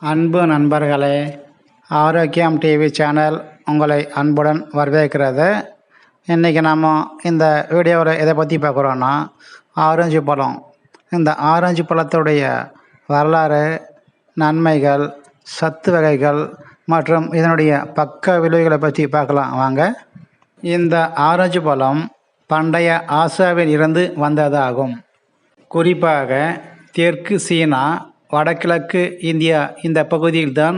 அன்பு நண்பர்களே, ஆரோக்கியம் டிவி சேனல் உங்களை அன்புடன் வரவேற்கிறது. இன்றைக்கி நாம் இந்த வீடியோவில் எதை பற்றி பார்க்குறோன்னா, ஆரஞ்சு பழம். இந்த ஆரஞ்சு பழத்துடைய வரலாறு, நன்மைகள், சத்து வகைகள் மற்றும் இதனுடைய பக்க விளைவுகளை பற்றி பார்க்கலாம் வாங்க. இந்த ஆரஞ்சு பழம் பண்டைய ஆசியாவில் இருந்து வந்ததாகும். குறிப்பாக தெற்கு சீனா, வடகிழக்கு இந்தியா இந்த பகுதியில்தான்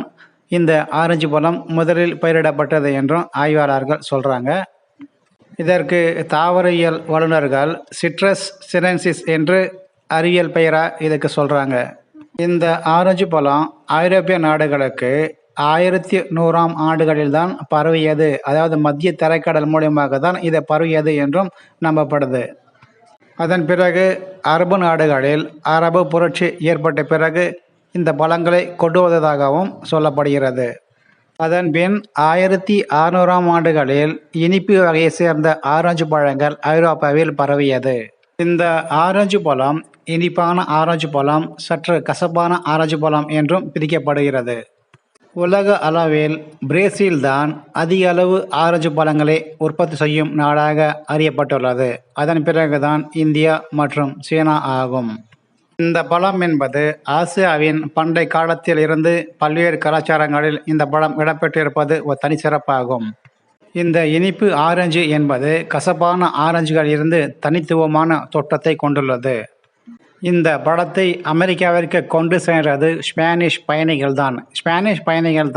இந்த ஆரஞ்சு பழம் முதலில் பயிரிடப்பட்டது என்றும் ஆய்வாளர்கள் சொல்கிறாங்க. இதற்கு தாவரவியல் வல்லுநர்கள் சிட்ரஸ் சினென்சிஸ் என்று அறிவியல் பெயராக இதுக்கு சொல்கிறாங்க. இந்த ஆரஞ்சு பழம் ஐரோப்பிய நாடுகளுக்கு 1100ஆம் ஆண்டுகளில்தான் பரவியது. அதாவது மத்திய தரைக்கடல் மூலியமாக தான் இது பரவியது என்றும் நம்பப்படுது. அதன் பிறகு அரபு நாடுகளில் அரபு புரட்சி ஏற்பட்ட பிறகு இந்த பழங்களை கொண்டு வந்ததாகவும் சொல்லப்படுகிறது. அதன் பின் 1600ஆம் ஆண்டுகளில் இனிப்பு வகையை சேர்ந்த ஆரஞ்சு பழங்கள் ஐரோப்பாவில் பரவியது. இந்த ஆரஞ்சு பழம் இனிப்பான ஆரஞ்சு பழம், சற்று கசப்பான ஆரஞ்சு பழம் என்றும் பிரிக்கப்படுகிறது. உலக அளவில் பிரேசில் தான் அதிக அளவு ஆரஞ்சு பழங்களை உற்பத்தி செய்யும் நாடாக அறியப்பட்டுள்ளது. அதன் பிறகுதான் இந்தியா மற்றும் சீனா ஆகும். இந்த பழம் என்பது ஆசியாவின் பண்டைய காலத்தில் இருந்து பல்வேறு கலாச்சாரங்களில் இந்த பழம் இடம்பெற்றிருப்பது ஒரு தனி சிறப்பாகும். இந்த இனிப்பு ஆரஞ்சு என்பது கசப்பான ஆரஞ்சுகள் இருந்து தனித்துவமான தோற்றத்தை கொண்டுள்ளது. இந்த பழத்தை அமெரிக்காவிற்கு கொண்டு சென்றது ஸ்பானிஷ் பயணிகள்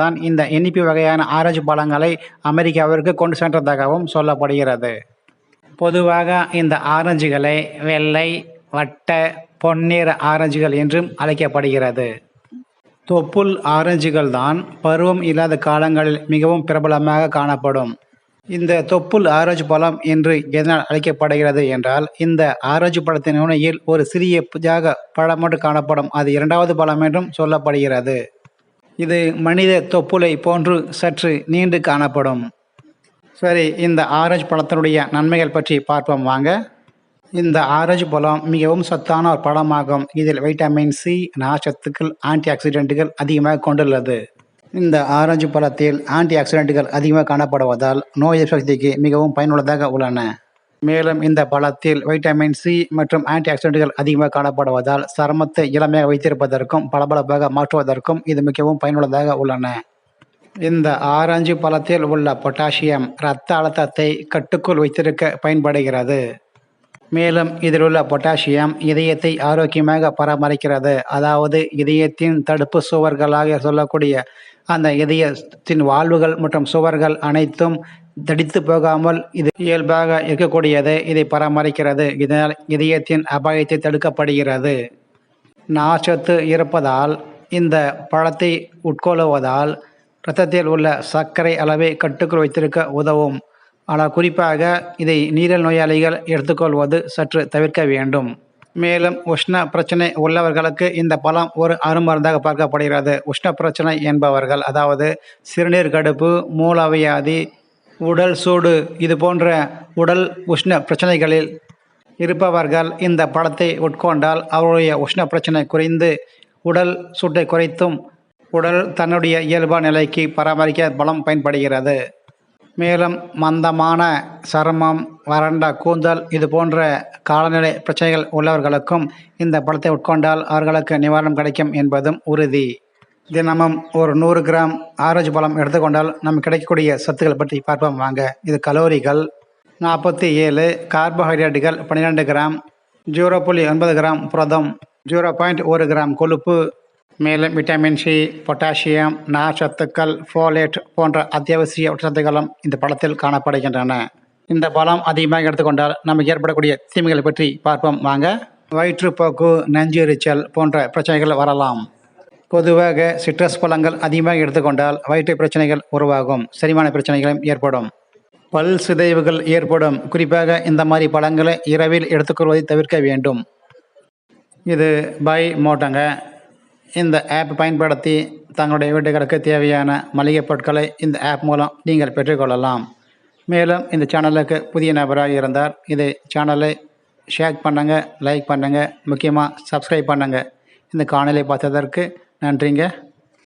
தான் இந்த இனிப்பு வகையான ஆரஞ்சு பழங்களை அமெரிக்காவிற்கு கொண்டு சென்றதாகவும் சொல்லப்படுகிறது. பொதுவாக இந்த ஆரஞ்சுகளை வெள்ளை, வட்ட, பொன்னிற ஆரஞ்சுகள் என்றும் அழைக்கப்படுகிறது. தொப்புள் ஆரஞ்சுகள் தான் பருவம் இல்லாத காலங்களில் மிகவும் பிரபலமாக காணப்படும். இந்த தொப்புள் ஆரஞ்சு பழம் என்று எதனால் அழைக்கப்படுகிறது என்றால், இந்த ஆரஞ்சு பழத்தின் நுனியில் ஒரு சிறிய பழம் மட்டும் காணப்படும். அது இரண்டாவது பழம் என்றும் சொல்லப்படுகிறது. இது மனித தொப்புளை போன்று சற்று நீண்டு காணப்படும். சரி, இந்த ஆரஞ்சு பழத்தினுடைய நன்மைகள் பற்றி பார்ப்போம் வாங்க. இந்த ஆரஞ்சு பழம் மிகவும் சத்தான ஒரு பழமாகும். இதில் வைட்டமின் சி, நார்ச்சத்துக்கள், ஆன்டி ஆக்சிடென்ட்டுகள் அதிகமாக கொண்டுள்ளது. இந்த ஆரஞ்சு பழத்தில் ஆன்டி ஆக்சிடென்ட்டுகள் அதிகமாக காணப்படுவதால் நோய் எதிர்ப்பு சக்திக்கு மிகவும் பயனுள்ளதாக உள்ளன. மேலும் இந்த பழத்தில் வைட்டமின் சி மற்றும் ஆன்டி ஆக்சிடென்ட்டுகள் அதிகமாக காணப்படுவதால் சருமத்தை இளமையாக வைத்திருப்பதற்கும் பளபளப்பாக மாற்றுவதற்கும் இது மிகவும் பயனுள்ளதாக உள்ளன. இந்த ஆரஞ்சு பழத்தில் உள்ள பொட்டாசியம் இரத்த அழுத்தத்தை கட்டுக்குள் வைத்திருக்க பயன்படுகிறது. மேலும் இதில் உள்ள பொட்டாசியம் இதயத்தை ஆரோக்கியமாக பராமரிக்கிறது. அதாவது இதயத்தின் தடுப்பு சுவர்களாக சொல்லக்கூடிய அந்த இதயத்தின் வால்வுகள் மற்றும் சுவர்கள் அனைத்தும் தடித்து போகாமல் இது இயல்பாக இருக்கக்கூடியது. இதை பராமரிக்கிறது. இதனால் இதயத்தின் அபாயத்தை தடுக்கப்படுகிறது. நார்ச்சத்து இருப்பதால் இந்த பழத்தை உட்கொள்வதால் இரத்தத்தில் உள்ள சர்க்கரை அளவை கட்டுக்குள் வைத்திருக்க உதவும். ஆனால் குறிப்பாக இதை நீரிழிவு நோயாளிகள் எடுத்துக்கொள்வது சற்று தவிர்க்க வேண்டும். மேலும் உஷ்ண பிரச்சனை உள்ளவர்களுக்கு இந்த பழம் ஒரு அருமருந்தாக பார்க்கப்படுகிறது. உஷ்ண பிரச்சனை என்பவர்கள், அதாவது சிறுநீர் கடுப்பு, மூலவியாதி, உடல் சூடு, இது போன்ற உடல் உஷ்ண பிரச்சனைகளில் இருப்பவர்கள் இந்த பழத்தை உட்கொண்டால் அவருடைய உஷ்ண பிரச்சனை குறைந்து உடல் சூட்டை குறைத்தும் உடல் தன்னுடைய இயல்பான நிலைக்கு பராமரிக்க பழம் பயன்படுகிறது. மேலும் மந்தமான சருமம், வறண்ட கூந்தல், இது போன்ற காலநிலை பிரச்சனைகள் உள்ளவர்களுக்கும் இந்த பழத்தை உட்கொண்டால் அவர்களுக்கு நிவாரணம் கிடைக்கும் என்பதும் உறுதி. தினமும் ஒரு 100 கிராம் ஆரஞ்சு பழம் எடுத்துக்கொண்டால் நமக்கு கிடைக்கக்கூடிய சத்துக்கள் பற்றி பார்ப்போம் வாங்க. இது கலோரிகள் 47, கார்போஹைட்ரேட்டுகள் 12 கிராம், 0.9 கிராம் புரதம், 0.1 கிராம் கொழுப்பு, மேலும் விட்டமின் சி, பொட்டாசியம், நார்ச்சத்துக்கள், ஃபோலேட் போன்ற அத்தியாவசிய ஊட்டச்சத்துக்களும் இந்த பழத்தில் காணப்படுகின்றன. இந்த பழம் அதிகமாக எடுத்துக்கொண்டால் நமக்கு ஏற்படக்கூடிய தீமைகளை பற்றி பார்ப்போம் வாங்க. வயிற்றுப்போக்கு, நெஞ்செரிச்சல் போன்ற பிரச்சனைகள் வரலாம். பொதுவாக சிட்ரஸ் பழங்கள் அதிகமாக எடுத்துக்கொண்டால் வயிற்று பிரச்சனைகள் உருவாகும். செரிமான பிரச்சனைகளும் ஏற்படும். பல் சிதைவுகள் ஏற்படும். குறிப்பாக இந்த மாதிரி பழங்களை இரவில் எடுத்துக்கொள்வதை தவிர்க்க வேண்டும். இது பை மோட்டோங்க. இந்த ஆப் பயன்படுத்தி தங்களுடைய வீட்டுகளுக்கு தேவையான மளிகை பொருட்களை இந்த ஆப் மூலம் நீங்கள் பெற்றுக்கொள்ளலாம். மேலும் இந்த சேனலுக்கு புதிய நபராக இருந்தால் இதை சேனலை ஷேர் பண்ணுங்கள், லைக் பண்ணுங்கள், முக்கியமாக சப்ஸ்கிரைப் பண்ணுங்கள். இந்த காணொளியை பார்த்ததற்கு நன்றிங்க.